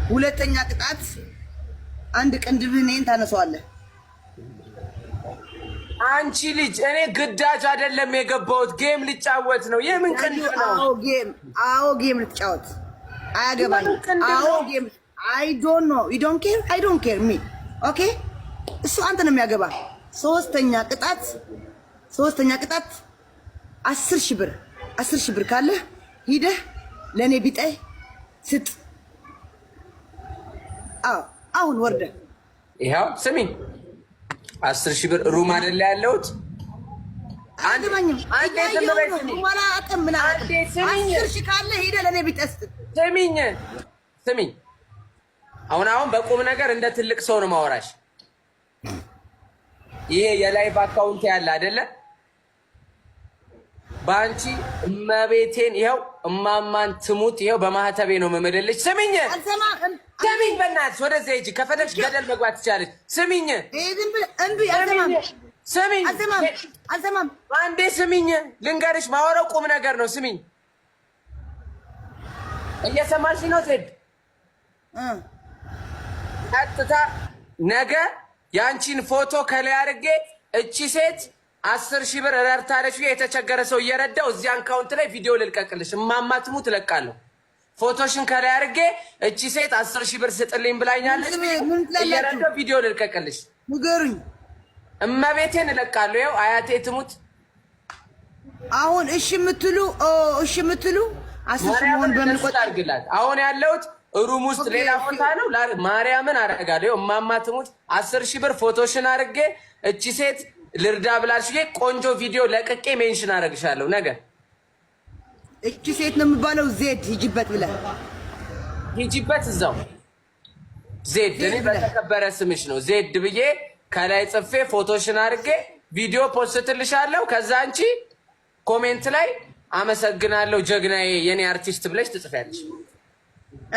ሁለተኛ ቅጣት አንድ ቅንድብህን ታነሳዋለህ። አንቺ ልጅ እኔ ግዳጅ አይደለም የገባሁት፣ ጌም ልጫወት ነው። የምን ቅንድብ ነው? አዎ ጌም ልጫወት። አያገባኝም። አዎ ጌም I don't know. You don't care? I don't care me. Okay? እሱ አንተ ነው የሚያገባ። ሶስተኛ ቅጣት 10,000 ብር ካለ ሂደህ ለኔ ቢጠይ ስጥ። አሁን ወርደ ይሄው ስሚኝ፣ 10,000 ብር ሩም አይደለ ያለሁት። አንደማኝም ወላ አቀም ምን አለ 10,000 ካለ ሂደህ ለኔ ቢጠይ ስጥ። ስሚኝ አሁን በቁም ነገር እንደ ትልቅ ሰው ነው ማወራሽ። ይሄ የላይቭ አካውንት ያለ አይደለ? ባንቺ እመቤቴን ይሄው እማማን ትሙት ይሄው በማህተቤ ነው መመደልሽ። ስሚኝ በእናትሽ ወደዚህ ሂጂ። ከፈለግሽ ገደል መግባት ትችላለሽ። ስሚኝ አልሰማም። አንዴ ስሚኝ ልንገርሽ፣ ማወራው ቁም ነገር ነው። ስሚኝ እየሰማሽ ነው ዜድ? ቀጥታ ነገ ያንቺን ፎቶ ከላይ አድርጌ እቺ ሴት 10,000 ብር ረድታለች የተቸገረ ሰው እየረዳው እዚህ አካውንት ላይ ቪዲዮ ልልቀቅልሽ። እማማ ትሙት እለቃለሁ። ፎቶሽን ከላይ አድርጌ እቺ ሴት 10,000 ብር ስጥልኝ ብላኛለች እየረዳው ቪዲዮ ልልቀቅልሽ። ንገሩኝ። እመቤቴን እለቃለሁ። ይኸው አያቴ ትሙት። አሁን እሺ የምትሉ 10,000 ሆን በምንቆጥ አድርግላት። አሁን ያለሁት ሩም ውስጥ ሌላ ቦታ ነው። ማርያምን አደርጋለሁ። እማማ ትሙት 10,000 ብር ፎቶሽን አድርጌ እቺ ሴት ልርዳ ብላሽ ቆንጆ ቪዲዮ ለቅቄ ሜንሽን አደርግሻለሁ። ነገ እቺ ሴት ነው የሚባለው ዜድ ሂጂበት ብለህ ሂጂበት። እዛው ዜድ እኔ በተከበረ ስምሽ ነው ዜድ ብዬ ከላይ ጽፌ ፎቶሽን አድርጌ ቪዲዮ ፖስትልሻለሁ። ከዛ አንቺ ኮሜንት ላይ አመሰግናለሁ ጀግናዬ የኔ አርቲስት ብለሽ ትጽፊያለሽ።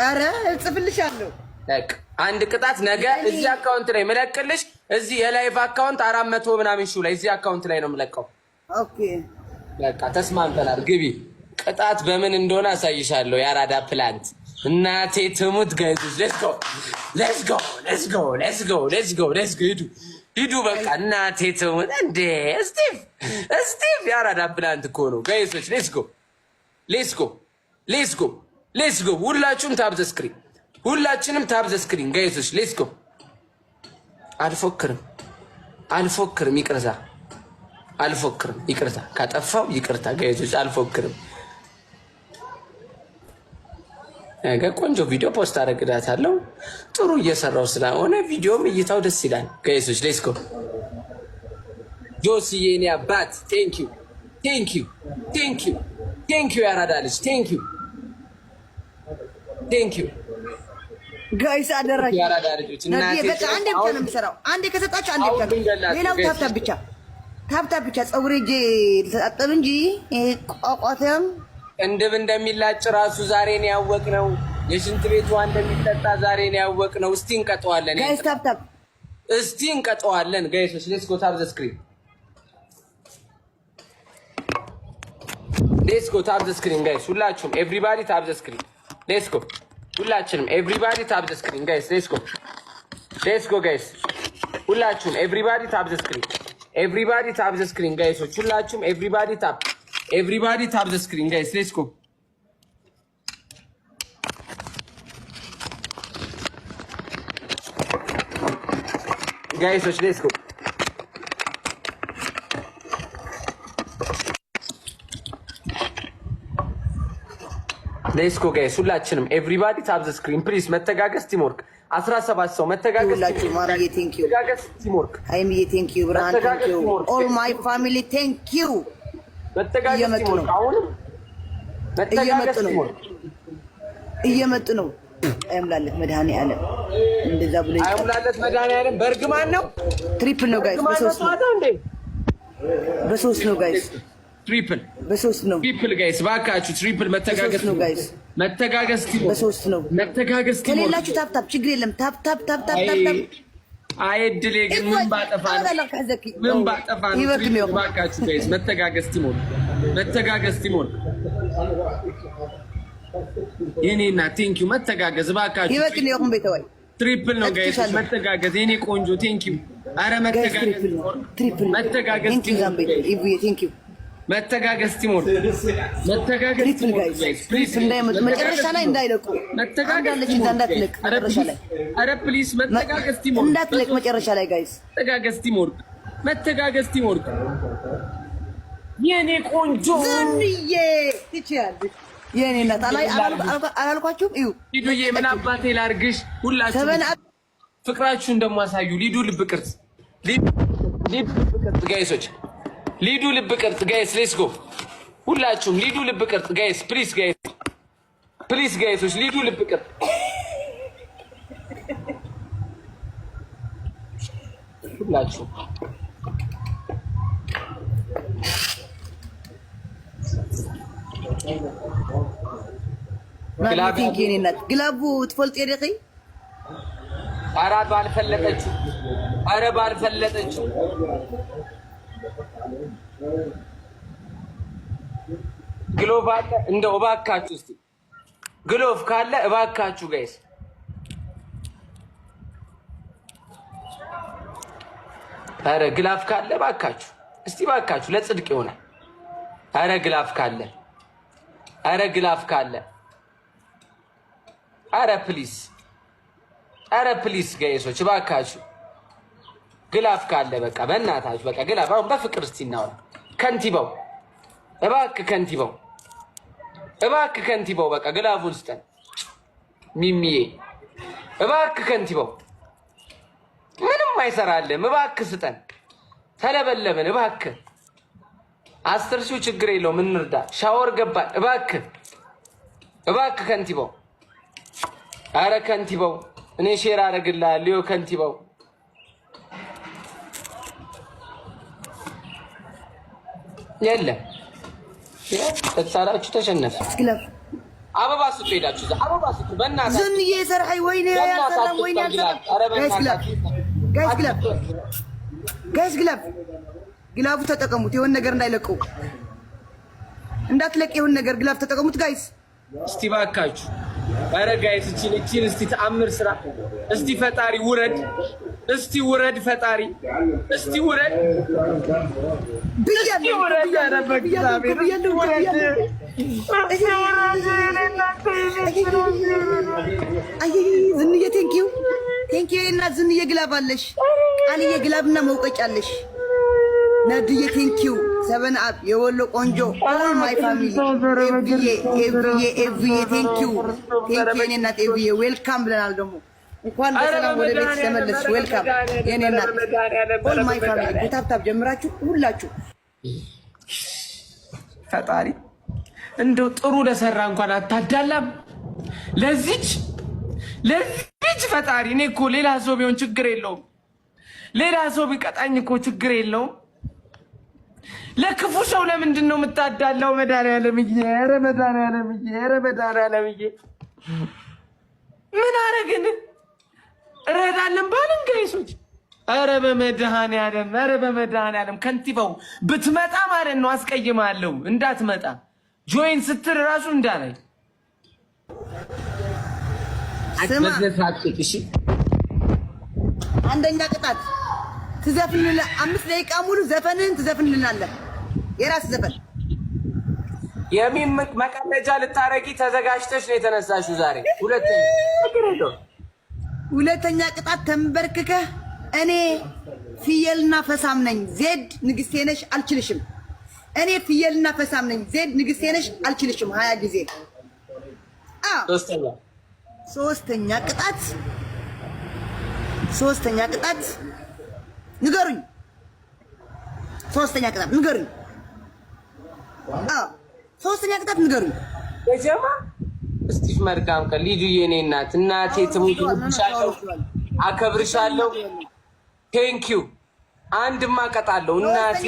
አረ እጽፍልሻለሁ። በቃ አንድ ቅጣት ነገ እዚህ አካውንት ላይ መለቅልሽ። እዚህ የላይቭ አካውንት 400 ምናምን ሺው ላይ እዚህ አካውንት ላይ ነው የምለቀው። ኦኬ በቃ ተስማምተናል። ግቢ። ቅጣት በምን እንደሆነ አሳይሻለሁ። የአራዳ ፕላንት እናቴ ትሙት። ጋይዝ ሌትስ ጎ ሂዱ በቃ እናቴ ትሙት። እንዴ ስቲቭ የአራዳ ፕላንት እኮ ነው ጋይሶች። ሌትስ ጎ ሁላችሁም ታብ ዘ ስክሪን፣ ሁላችንም ታብ ዘ ስክሪን ጋይሶች። ሌትስ ጎ። አልፎክርም ይቅርታ ካጠፋው ይቅርታ ጋይሶች። አልፎክርም። ነገ ቆንጆ ቪዲዮ ፖስት አደርግላታለሁ። ጥሩ እየሰራው ስለሆነ ቪዲዮም እይታው ደስ ይላል ጋይሶች። ሌትስ ጎ። ጆሲ የኔ አባት ቴንክ ዩ ያራዳ ልጅ ቴንክ ዩ ጋይስ። አደራችሁ ያራዳ ልጆች እናቴ በቃ አንዴ ብቻ ነው የምሰራው። አንዴ ከሰጣችሁ አንዴ ብቻ፣ ሌላው ታብታብ ብቻ ፀጉሬ እጄ ልተጣጠብ እንጂ ቋቋተም እንድብ እንደሚላጭ ራሱ ዛሬ ነው ያወቅነው። የሽንት ቤት ውሃ እንደሚጠጣ ዛሬ ነው ያወቅነው። እስቲ እንቀጠዋለን ጋይስ፣ ታብታብ እስቲ እንቀጠዋለን ጋይስ። ሌትስ ጎ ታብ ዘ ስክሪን፣ ሌትስ ጎ ታብ ዘ ስክሪን ጋይስ። ሁላችሁም ኤቭሪባዲ ታብ ዘ ስክሪን። ሌትስ ጎ ሁላችንም ኤቭሪባዲ ታብ ዘ ስክሪን ጋይስ። ሌትስ ጎ ጋይስ። ሁላችሁም ኤቭሪባዲ ታብ ዘ ስክሪን፣ ኤቭሪባዲ ታብ ዘ ስክሪን ጋይሶች። ሁላችሁም ኤቭሪባዲ ታብ ዘ ስክሪን ጋይስ። ሌትስ ጎ ጋይሶች። ሌትስ ጎ ሌትስ ጎ ጋይስ። ሁላችንም ኤቭሪባዲ ታብ ዘ ስክሪን ፕሊዝ። መተጋገዝ ቲምወርክ 17 ሰው መተጋገዝ ቲምወርክ። አይምዬ ቴንክ ዩ ብራን ቴንክ ዩ ኦል ማይ ፋሚሊ ቴንክ ዩ። መተጋገዝ ቲምወርክ። አሁንም መተጋገዝ ቲምወርክ። እየመጡ ነው። አይምላለት መድኃኒዓለም እንደዛ ብሎ አይምላለት መድኃኒዓለም በእርግማን ነው። ትሪፕል ነው ጋይስ። በሶስት ነው ጋይስ። በሶስት ነው ጋይስ። ባካችሁ ትሪፕል መተጋገዝ ነው ጋይስ። መተጋገዝ በሶስት ነው። መተጋገዝ ከሌላችሁ ታፕ ችግር የለም። ታፕ አይድሌ ግን ምን ባጠፋ ነው? ባካችሁ ጋይስ መተጋገዝ መተጋገዝ ቲሞን የኔና ቴንክ ዩ መተጋገዝ ባካችሁ ይበቅል ይሁን ቤተወይ ትሪፕል ነው ጋይስ መተጋገዝ የኔ ቆንጆ ቴንክ ዩ አረ መተጋገዝ ትሪፕል መተጋገዝ ቴንክ ዩ መተጋገዝ ቲሞን መተጋገዝ ትሪፕል ጋይስ ትሪፕል እንዳይመጡ መጨረሻ ላይ እንዳይለቁ መተጋገዝ እንዳትለቅ መጨረሻ ላይ አረ ፕሊዝ መተጋገዝ ቲሞን እንዳትለቅ መጨረሻ ላይ ጋይስ መተጋገዝ ቲሞን የኔ ቆንጆ ዝንዬ ትችያለሽ የኔ እናት አላልኳችሁም? እዩ ሊዱዬ ምን አባቴ ላርግሽ? ሁላችሁ ፍቅራችሁ እንደማሳዩ ሊዱ ልብ ቅርጽ ጋይሶች፣ ሊዱ ልብ ቅርጽ ጋይስ፣ ሌትስ ጎ ሁላችሁም ሊዱ ልብ ቅርጽ ጋይስ፣ ፕሊዝ ጋይሶች፣ ሊዱ ልብ ቅርጽ ሁላችሁ ግላቡ ትፈልጥ የደኺ ኧረ ባልፈለጠችው ግሎቭ አለ እንደው እባካችሁ እስቲ ግሎቭ ካለ እባካችሁ ጋይስ ኧረ ግላፍ ካለ እባካችሁ እስቲ እባካችሁ ለጽድቅ ይሆናል ኧረ ግላፍ ካለ ኧረ ፕሊስ ጋይሶች እባካችሁ ግላፍ ካለ በቃ በእናታችሁ በቃ ግላፍ አሁን በፍቅር እስቲ እናወራ ከንቲባው እባክህ ከንቲባው በቃ ግላፉን ስጠን ሚሚዬ እባክህ ከንቲባው ምንም አይሰራልም እባክህ ስጠን ተለበለብን እባክህ 10 ሺው ችግር የለውም እንርዳ ሻወር ገባን እባክህ ከንቲባው ኧረ ከንቲባው እኔ ሼር አደርግልሃለሁ ከንቲባው የለም ተሳላችሁ ተሸነፈ አበባ ስጡ ሄዳችሁ አበባ ስጡ በእናትህ ዝንዬ ሰርሐይ ወይኔ ያሰራም ወይኔ ያሰራም ጋይስ ግላቡ ተጠቀሙት የሆነ ነገር እንዳይለቁ እንዳትለቅ የሆነ ነገር ግላብ ተጠቀሙት ጋይስ እስቲ ባካችሁ ኧረ ጋይስ እቺን እስቲ ተአምር ስራ እስቲ ፈጣሪ ውረድ እስቲ ውረድ ፈጣሪ እስቲ ውረድ ዝንዬ ቴንኪው እና ዝንዬ ግላብ አለሽ ቃልዬ ግላብና መውቀጫ አለሽ ናድዬ ቴንኪው ሰበን አብ የወሎ ቆንጆ ኦል ማይ ፋሚሊ ኤቭሪዬ ቴንኪው የኔ እናት ኤቭሪዬ ዌልካም ብለናል ደግሞ እንኳን በሰላም ወደ ቤት ተመለስሽ ዌልካም የኔ እናት ኦል ማይ ፋሚሊ በታብታብ ጀምራችሁ ሁላችሁ ፈጣሪ እንደው ጥሩ ለሰራ እንኳን አታዳላም ለዚች ፈጣሪ እኔ እኮ ሌላ ሰው ቢሆን ችግር የለውም ሌላ ሰው ቢቀጣኝ እኮ ችግር የለውም ለክፉ ሰው ለምንድን ነው የምታዳላው መድኃኒዓለምዬ ኧረ መድኃኒዓለምዬ ምን አረግን እረዳለን ባልን ጋይሶች ኧረ በመድኃኒዓለም ከንቲባው ብትመጣ ማለት ነው አስቀይማለሁ እንዳትመጣ ጆይን ስትል ራሱ እንዳላይ አንደኛ ቅጣት ትዘፍንልና 5 ደቂቃ ሙሉ ዘፈንን ትዘፍንልናለህ የራስ ዘፈን የሚምቅ መቀለጃ ልታረጊ ተዘጋጅተሽ ነው የተነሳሽው ዛሬ ሁለተኛ ቅጣት ተንበርክከህ እኔ ፍየልና ፈሳም ነኝ ዜድ ንግስቴ ነሽ አልችልሽም እኔ ፍየልና ፈሳም ነኝ ዜድ ንግስቴ ነሽ አልችልሽም 20 ጊዜ ሶስተኛ ቅጣት ንገሩኝ ሶስተኛ ቅጣት ንገሩኝ በጀማ እስቲፍ መርካም ከሊዱ የኔ እናቴ ትሙት አከብርሻለሁ ቴንኪው አንድማ ቀጣለሁ እናቴ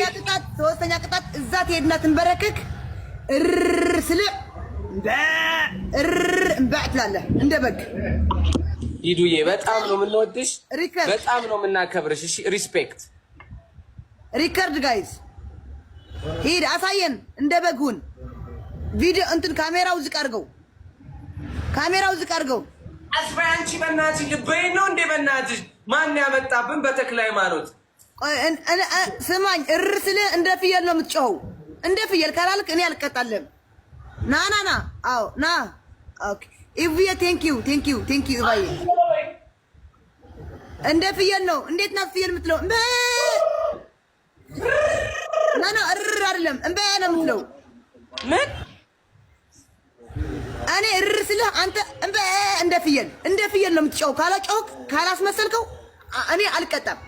ሶስተኛ ቅጣት እዛ ትሄድና ትንበረከክ ስለ እምባዕ ትላለህ እንደ በግ ሊዱዬ በጣም ነው የምንወድሽ በጣም ነው የምናከብርሽ እሺ ሪስፔክት ሪከርድ ጋይዝ ሂድ አሳየን እንደ በጉን ቪዲዮ እንትን ካሜራው ዝቅ አድርገው አስፋ አንቺ በእናትሽ ልበይን ነው እንዴ? በእናትሽ ማን ያመጣብን በተክለ ሃይማኖት? ስማኝ እርስልህ እንደ ፍየል ነው የምትጮኸው። እንደ ፍየል ካላልክ እኔ አልቀጣለም። ና አዎ ና ኦኬ ኢቪዬ ቴንክ ዩ ኢቫዬ እንደ ፍየል ነው። እንዴት ናት ፍየል የምትለው? ና እርር አይደለም እንበ ነው የምትለው። ምን እኔ እርር ስልህ አንተ እንደ ፍየል ነው የምትጮኸው። ካላጮኸው ካላስመሰልከው እኔ አልቀጣም።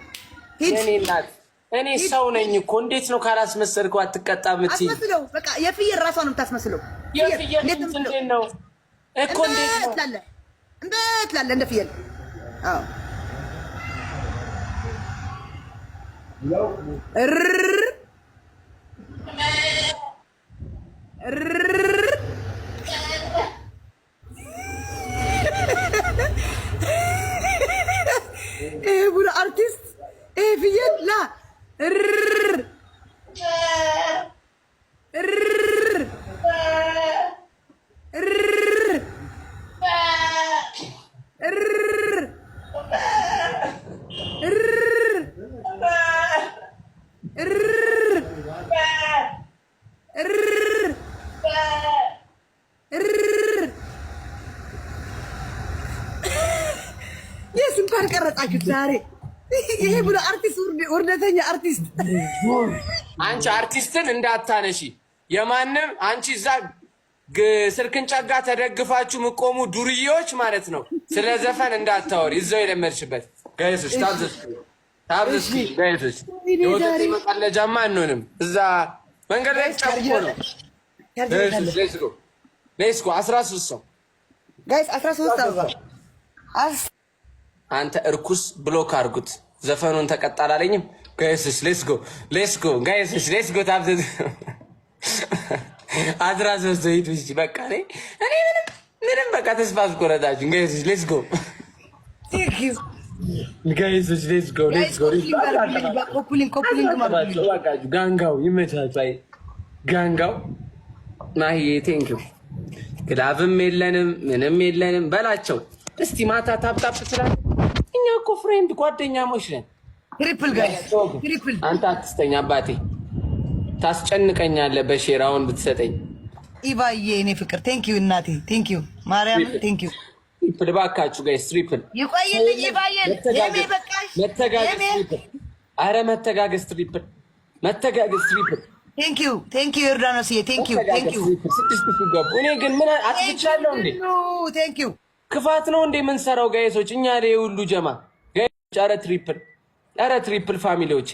የኔ እናት እኔ ሰው ነኝ እኮ እንዴት ነው ካላስመሰልከው አትቀጣም? አስመስለው በቃ የፍየል ራሷ ነው የምታስመስለው። የፍየል እንዴት ነው እኮ እንዴት ነው ትላለህ እንደ ፍየል። አዎ ቡራ አርቲስት ፍየል ላ የስንት አልቀረጻችሁት ዛሬ? ይሄ ብሎ አርቲስት ውርደተኛ አርቲስት። አንቺ አርቲስትን እንዳታነሺ የማንም አንቺ እዛ ስልክን ጨጋ ተደግፋችሁ ምቆሙ ዱርዬዎች ማለት ነው። ስለ ዘፈን እንዳታወሪ እዛው የለመድሽበት ጋይሶች ታብዝስ ጋይሶች የወተት መቀለጃማ አንሆንም። እዛ መንገድ ላይ ጨቆ ነው። ሌስኮ 13 ሰው ጋይስ 13 ሰው አንተ እርኩስ ብሎክ አድርጉት። ዘፈኑን ተቀጣል አለኝም። ጋይስስ ሌትስ ጎ ጋይስስ ሌትስ ጎ ታብዘ 13 ዘይት እሺ በቃ እኔ ምንም በቃ ተስፋ አስቆረጣችሁ። ጋይስስ ሌትስ ጎ ጋይስስ ሌትስ ጎ ኮፕሊንግ ማለት ነው። በቃ ጋንጋው ይመቻችሁ። አይ ጋንጋው ማሂ ቴንክ ዩ ግላብም የለንም ምንም የለንም በላቸው። እስቲ ማታ ታፕታፕ ትላለህ። እኛ እኮ ፍሬንድ ጓደኛሞች ነን። ትሪፕል ጋይስ ትሪፕል። አንተ አትስተኛ አባቴ ታስጨንቀኛለህ። በሼራውን ብትሰጠኝ ኢቫዬ እኔ ፍቅር ቴንክ ዩ እናቴ ቴንክ ዩ ማርያም ቴንክ ዩ። ትሪፕል ባካችሁ ጋይስ ትሪፕል ይቆይልኝ ኢቫዬ የሜ በቃሽ መተጋገዝ ትሪፕል። አረ መተጋገዝ ትሪፕል ቴንክ ዩ ዮርዳኖስዬ ቴንክ ዩ 6 ገቡ። እኔ ግን ምን አጥፍቻለሁ እንዴ? ቴንክ ዩ ክፋት ነው እንዴ የምንሰራው ጋይሶች? እኛ ላይ ሁሉ ጀማ ጋይሶች። አረ ትሪፕል ፋሚሊዎቼ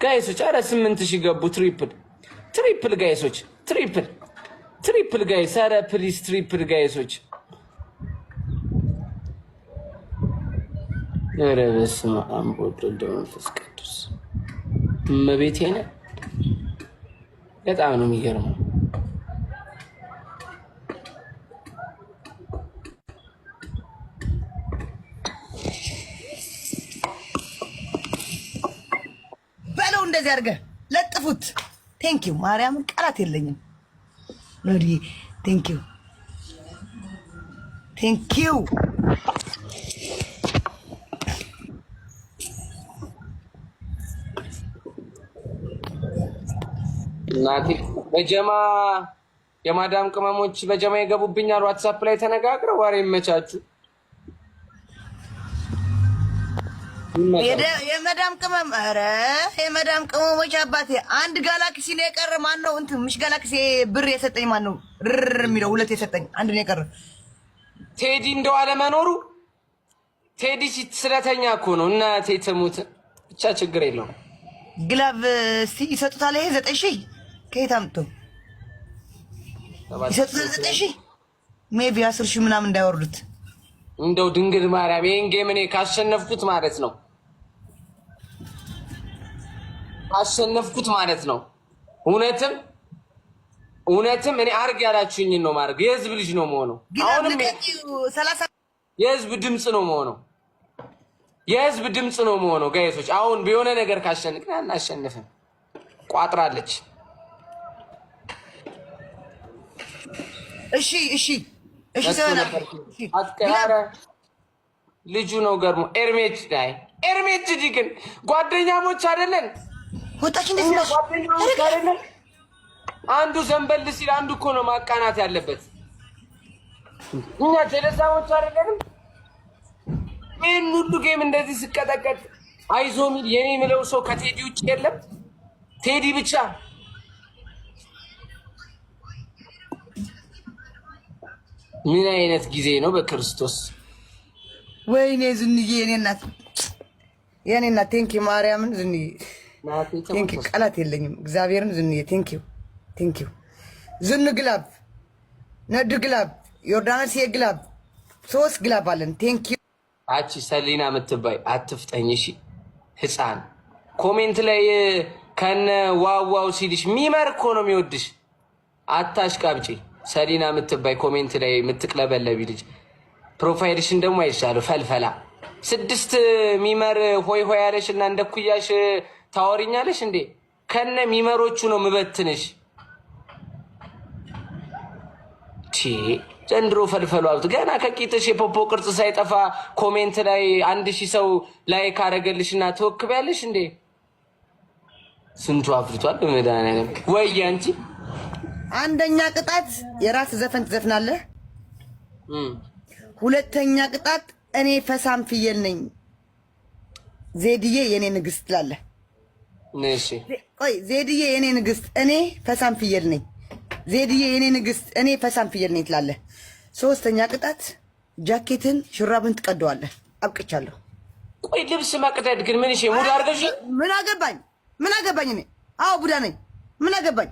ጋይሶች። አረ 8000 ገቡ። ትሪፕል ጋይሶች ትሪፕል ጋይስ። አረ ፕሊስ ትሪፕል ጋይሶች። አረ በስመ አብ ወወልድ ወመንፈስ ቅዱስ እመቤቴ ነህ። በጣም ነው የሚገርመው። እንደዚህ አድርገህ ለጥፉት። ቴንክ ዩ ማርያምን ቃላት የለኝም። ሎዲ ቴንክ ዩ እናቴ በጀማ የማዳም ቅመሞች በጀማ ይገቡብኛል። ዋትሳፕ ላይ ተነጋግረው ወሬ ይመቻችሁ። የመዳም ቅመም ኧረ የመዳም ቅመሞች አባቴ አንድ ጋላክሲ ነው የቀረ። ማን ነው እንትን ምሽ ጋላክሲ ብር የሰጠኝ ማን ነው? ርር የሚለው 2 የሰጠኝ አንድ ነው የቀረ። ቴዲ እንደው አለመኖሩ ቴዲ ስለተኛ እኮ ነው። እናቴ ትሙት ብቻ ችግር የለውም። ግላቭ እስቲ ይሰጡታል። ይሄ 9000 ከየት አምጥቶ ይሰጡታል? 9000 ሜቢ 10000 ምናምን እንዳይወርዱት እንደው ድንግል ማርያም ይሄን ጌም እኔ ካሸነፍኩት ማለት ነው እውነትም እኔ አርግ ያላችሁኝን ነው ማድረግ። የህዝብ ልጅ ነው መሆነው። አሁንም የህዝብ ድምጽ ነው መሆነው ጋይሶች። አሁን በሆነ ነገር ካሸነፍን አናሸንፍም። ቋጥራለች። እሺ አትቀያረ ልጁ ነው ገርሞ ኤርሜት ላይ ኤርሜት ግን ጓደኛሞች አይደለን? ወጣች እንደዚህ ነው ጓደኛሞች አይደለን? አንዱ ዘንበል ሲል አንዱ እኮ ነው ማቃናት ያለበት። እኛ ጀለሳሞች አይደለንም? ምን ሁሉ ጌም እንደዚህ ስቀጠቀጥ አይዞ ሚል የኔ ምለው ሰው ከቴዲ ውጭ የለም። ቴዲ ብቻ ምን አይነት ጊዜ ነው በክርስቶስ። ወይኔ ዝንዬ የኔ እናት ቴንኪ ማርያምን ዝንዬ ቴንኪ ቃላት የለኝም እግዚአብሔርን ዝንዬ ቴንኪ ዝኑ ግላብ ነዱ ግላብ ዮርዳኖስ የግላብ 3 ግላብ አለን ቴንኪ። አቺ ሰሊና የምትባይ አትፍጠኝ እሺ። ህፃን ኮሜንት ላይ ከነ ዋዋው ሲልሽ ሚመር እኮ ነው የሚወድሽ። አታሽቃብጪ ሰሊና የምትባይ ኮሜንት ላይ የምትቅለበለቢ ልጅ ፕሮፋይልሽን ደግሞ አይሻለሁ ፈልፈላ 6 ሚመር ሆይ ሆይ ያለሽ እና እንደኩያሽ ታወሪኛለሽ እንዴ? ከነ ሚመሮቹ ነው ምበትንሽ። ዘንድሮ ፈልፈሉ አሉት ገና ከቂጥሽ የፖፖ ቅርጽ ሳይጠፋ ኮሜንት ላይ 1000 ሰው ላይክ አደረገልሽና ትወክቢያለሽ እንዴ? ስንቱ አፍርቷል በመድኃኒዓለም ወይ አንቺ። አንደኛ ቅጣት የራስ ዘፈን ትዘፍናለህ። ሁለተኛ ቅጣት እኔ ፈሳም ፍየል ነኝ ዜድዬ የኔ ንግስት ትላለህ። እሺ ቆይ ዜድዬ የኔ ንግስት እኔ ፈሳም ፍየል ነኝ ዜድዬ የኔ ንግስት እኔ ፈሳም ፍየል ነኝ ትላለህ። ሶስተኛ ቅጣት ጃኬትን ሹራብን ትቀደዋለህ። አብቅቻለሁ። ቆይ ልብስ መቅደድ ግን ምን እሺ ሙድ አድርገሽ ምን አገባኝ እኔ አዎ ቡዳ ነኝ ምን አገባኝ።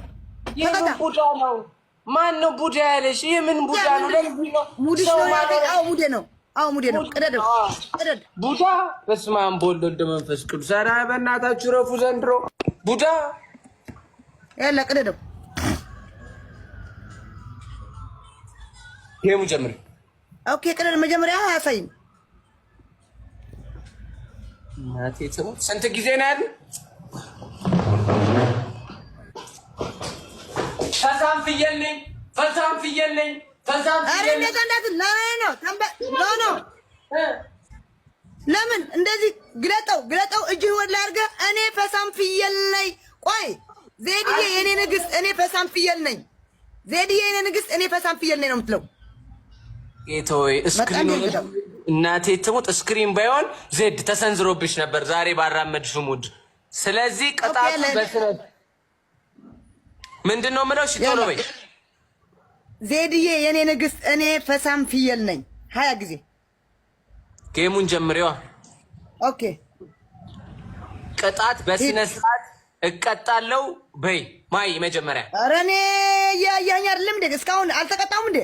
የምን ቡዳ ነው? ማን ነው ቡዳ ያለሽ? የምን ቡዳ ነው? ሙድ ነው ማለት አዎ ሙዴ ነው ቅደድ ቡዳ። በስመ አብ ወወልድ ወመንፈስ ቅዱስ። ኧረ በእናታችሁ ረፉ ዘንድሮ ቡዳ ያለ ቅደደው። ጌሙ ጀምር። ኦኬ ቅደድ። መጀመሪያ አያሳይም። እናቴ ትሞት። ስንት ጊዜ ነው ያለ? ፈሳም ፍየል ነኝ ለምን እንደዚህ ግለጠው እጅህ ወደ ላይ አድርገህ እኔ ፈሳም ፍየል ነኝ። ቆይ ዜድዬ የኔ ንግስት እኔ ፈሳም ፍየል ነኝ ዜድዬ የኔ ንግስት እኔ ፈሳም ፍየል ነኝ ነው የምትለው። ጌቶይ እስክሪን እናቴ ትሙት። እስክሪን ባይሆን ዜድ ተሰንዝሮብሽ ነበር ዛሬ ባራመድሽ ሙድ። ስለዚህ ቅጣቱ በስነት ምንድነው የምለው? እሺ ቶሎ በይ። ዜድዬ የኔ ንግስት እኔ ፈሳም ፍየል ነኝ 20 ጊዜ። ጌሙን ጀምሪዋ። ኦኬ ቅጣት በስነ ስርዓት እቀጣለሁ በይ። ማይ መጀመሪያ ኧረ እኔ ያያኛ አይደለም እንዴ? እስካሁን አልተቀጣሁም እንዴ?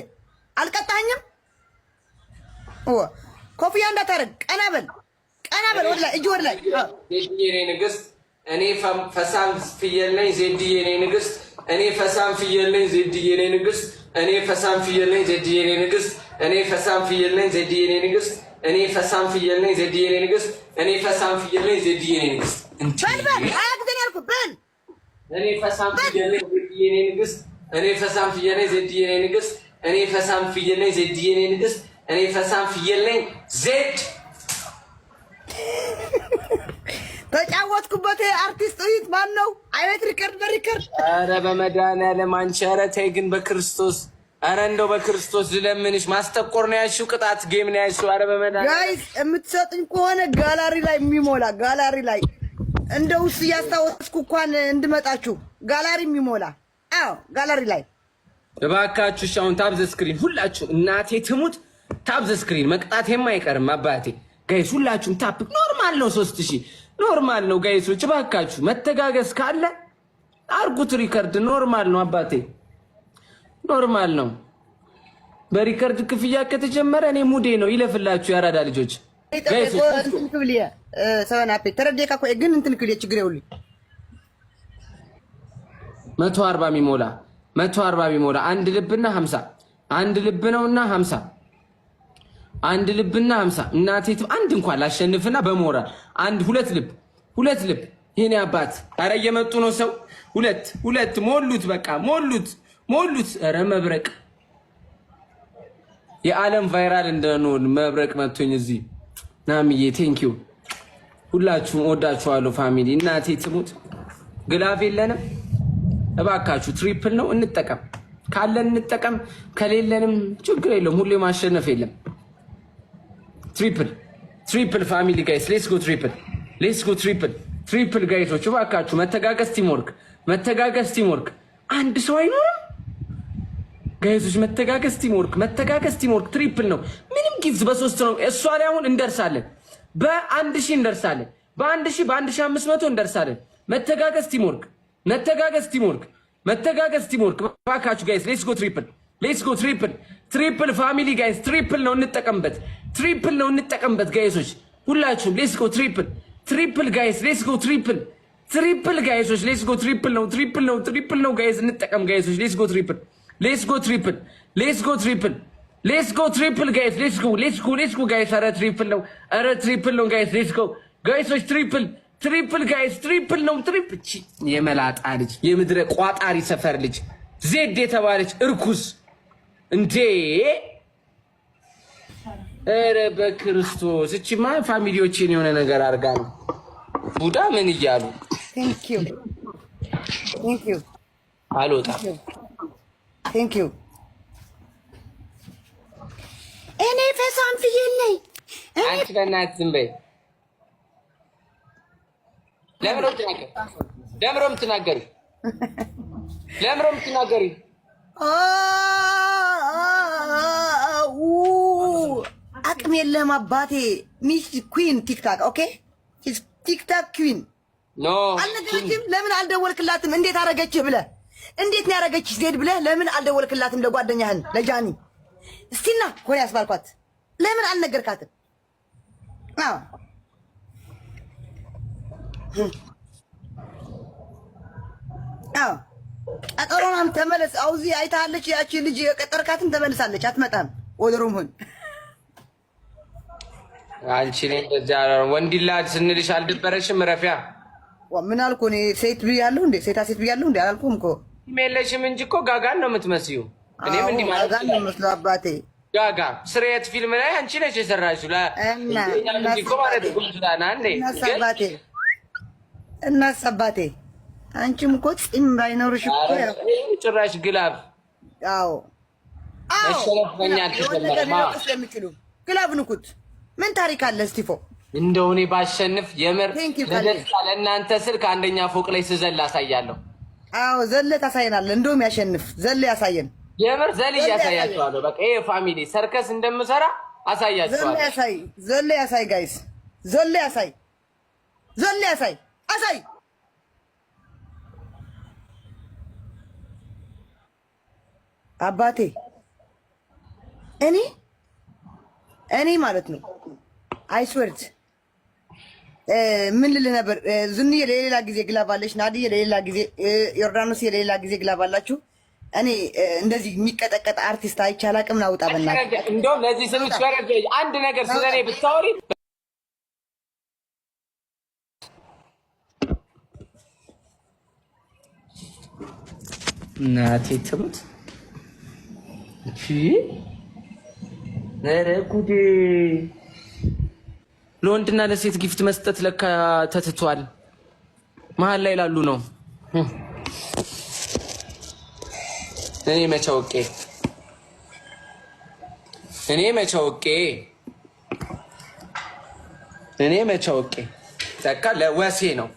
አልቀጣኝም። ኮፍያ እንዳታረግ። ቀና በል ወደ ላይ እጅ ወደ ላይ። ዜድዬ የኔ ንግስት እኔ ፈሳም ፍየል ነኝ ዜድዬ የኔ ንግስት እኔ ፈሳም ፍየል ነኝ ዜድዬ የኔ ንግስት እኔ ፈሳም ፍየል ነኝ ዜድዬ የኔ ንግስት እኔ ፈሳም ፍየል ነኝ ዜድዬ የኔ ንግስት እኔ ፈሳም ፍየል ነኝ ዜድዬ የኔ ንግስት እኔ ፈሳም ፍየል ነኝ ዜድዬ የኔ ንግስት። በል አያግዘኝ አልኩህ። በል እኔ ፈሳም ፍየል ነኝ ዜድዬ የኔ ንግስት እኔ ፈሳም ፍየል ነኝ ዜድዬ የኔ ንግስት እኔ ፈሳም ፍየል ነኝ ዜድዬ የኔ ንግስት እኔ ፈሳም ፍየል ነኝ ዜድ። ተጫወትኩበት። አርቲስት እዩት። ማን ነው? አይነት ሪከርድ በሪከርድ። ኧረ በመድኃኒዓለም አንቺ ኧረ ተይ ግን በክርስቶስ ኧረ እንደው በክርስቶስ ልለምንሽ። ማስጠቆር ነው ያልሽው፣ ቅጣት ጌም ነው ያልሽው። ኧረ በመድኃኒዓለም ጋይስ የምትሰጡኝ ከሆነ ጋላሪ ላይ የሚሞላ ጋላሪ ላይ እንደው እሱ እያስታወስኩ እንኳን እንድመጣችሁ ጋላሪ የሚሞላ አዎ፣ ጋላሪ ላይ እባካችሁ። እሺ አሁን ታብዘ ስክሪን ሁላችሁ። እናቴ ትሙት ታብዘ ስክሪን መቅጣቴም አይቀርም አባቴ። ጋይስ ሁላችሁም ታፕ። ኖርማል ነው 3000 ኖርማል ነው ጋይሶች፣ እባካችሁ መተጋገዝ ካለ አርጉት። ሪከርድ ኖርማል ነው አባቴ፣ ኖርማል ነው። በሪከርድ ክፍያ ከተጀመረ እኔ ሙዴ ነው። ይለፍላችሁ ያራዳ ልጆች ጋይሶች። እንትን ክብልየ ሰናፔ ተረደካ እኮ ግን እንትን ክብልየ ችግር ይውል 140 ሚሞላ 140 ሚሞላ አንድ ልብና 50 አንድ ልብ ነውና 50 አንድ ልብና 50 እናቴ አንድ እንኳን ላሸንፍና በሞራል አንድ ሁለት ልብ የኔ አባት። ኧረ እየመጡ ነው ሰው ሁለት ሞሉት፣ በቃ ሞሉት። ኧረ መብረቅ የዓለም ቫይራል እንደሆነ መብረቅ መጥቶኝ እዚህ ናምዬ ቴንኪዩ። ሁላችሁም ወዳችኋለሁ ፋሚሊ። እናቴ ትሙት ግላፍ የለንም እባካችሁ። ትሪፕል ነው እንጠቀም፣ ካለን እንጠቀም፣ ከሌለንም ችግር የለም። ሁሌ ማሸነፍ የለም። ትሪፕል ፋሚሊ ጋይስ ሌትስ ጎ ትሪፕል ጋይሶች እባካችሁ። መተጋገዝ ቲምወርክ። አንድ ሰው አይኖርም ጋይሶች። መተጋገዝ ቲምወርክ። ትሪፕል ነው። ምንም ጊፍት በ3 ነው። እሷ ላይ አሁን እንደርሳለን። በ1000 እንደርሳለን። በ1500 እንደርሳለን። መተጋገዝ ቲምወርክ። እባካችሁ ጋይስ ሌትስ ጎ ትሪፕል ፋሚሊ ጋይስ። ትሪፕል ነው እንጠቀምበት ጋይሶች ሁላችሁም። ሌትስ ጎ ትሪፕል ጋይስ ሌትስ ጎ ትሪፕል ጋይሶች ሌትስ ጎ ትሪፕል ነው ጋይስ። እንጠቀም ጋይሶች ሌትስ ጎ ትሪፕል ጋይስ ሌትስ ጎ ጋይስ። ኧረ ትሪፕል ነው ጋይስ ሌትስ ጎ ጋይሶች። ትሪፕል ጋይስ ትሪፕል ነው። የመላጣ ልጅ የምድረ ቋጣሪ ሰፈር ልጅ ዜድ የተባለች እርኩስ እንዴ! ኧረ በክርስቶስ እቺማ ፋሚሊዎችን የሆነ ነገር አድርጋ ነው። ቡዳ ምን እያሉ አልወጣም። እኔ ፈሳም ፍየል ነኝ። አንቺ በእናትህ ዝም በይ። ለምን የምትናገሪ? አቅም የለም አባቴ። ሚስ ኩዊን ቲክታክ ኦኬ፣ ቲክታክ ኩዊን ኖ አልነገረችም። ለምን አልደወልክላትም? እንዴት አረገችህ ብለህ እንዴት ነው ያረገችህ ዜድ ብለህ ለምን አልደወልክላትም? ለጓደኛህን ለጃኒ እስቲና ኮን ያስባልኳት ለምን አልነገርካትም? ቀጠሮናም ተመለስ። አውዚ አይታለች ያቺ ልጅ የቀጠርካትን ተመልሳለች። አትመጣም ወደ ሮምሆን አንቺ ነኝ እንደዛ ወንዲላ ስንልሽ አልደበረሽም? ረፊያ ምን አልኩ እኔ? ሴት ብያለሁ እንዴ? ሴት ብያለሁ እንዴ? አላልኩም እኮ የለሽም እንጂ እኮ ጋጋን ነው የምትመስዩ። እኔም እንዲህ ማለት ጋጋን ነው የምመስለው አባቴ። ጋጋ ስሬት ፊልም ላይ አንቺ ነሽ የሰራሽው። እናስ አባቴ አንቺም እኮ ፂም ባይኖርሽ እኮ ጭራሽ ግላብ። አዎ መሸረፍ በእኛ አልተጀመረማ። ግላብ ንኩት። ምን ታሪክ አለ እስቲፎ? እንደው እኔ ባሸንፍ የምር ለደስታ ለእናንተ ስል ከአንደኛ ፎቅ ላይ ስዘል አሳያለሁ። አዎ ዘለ ታሳየናለህ። እንደውም ያሸንፍ ዘለ ያሳየን። የምር ዘል እያሳያችኋለሁ። በቃ ይሄ ፋሚሊ ሰርከስ እንደምሰራ አሳያችኋለሁ። ዘለ ያሳይ ጋይስ፣ ዘለ ያሳይ አሳይ። አባቴ እኔ ማለት ነው አይስወርድ ምን ልልህ ነበር? ዝንዬ ለሌላ ጊዜ ግላባለች፣ ናድዬ ለሌላ ጊዜ፣ ዮርዳኖስ ለሌላ ጊዜ ግላባላችሁ። እኔ እንደዚህ የሚቀጠቀጥ አርቲስት አይቼ አላውቅም። ናውጣ በእናትህ። እንደውም ለዚህ ስሉት አንድ ነገር ስለኔ ብታወሪ እናቴ ትሙት። ኧረ ጉዴ! ለወንድና ለሴት ጊፍት መስጠት ለካ ተትቷል። መሀል ላይ ላሉ ነው። እኔ መቼ አውቄ ለካ ለወሴ ነው።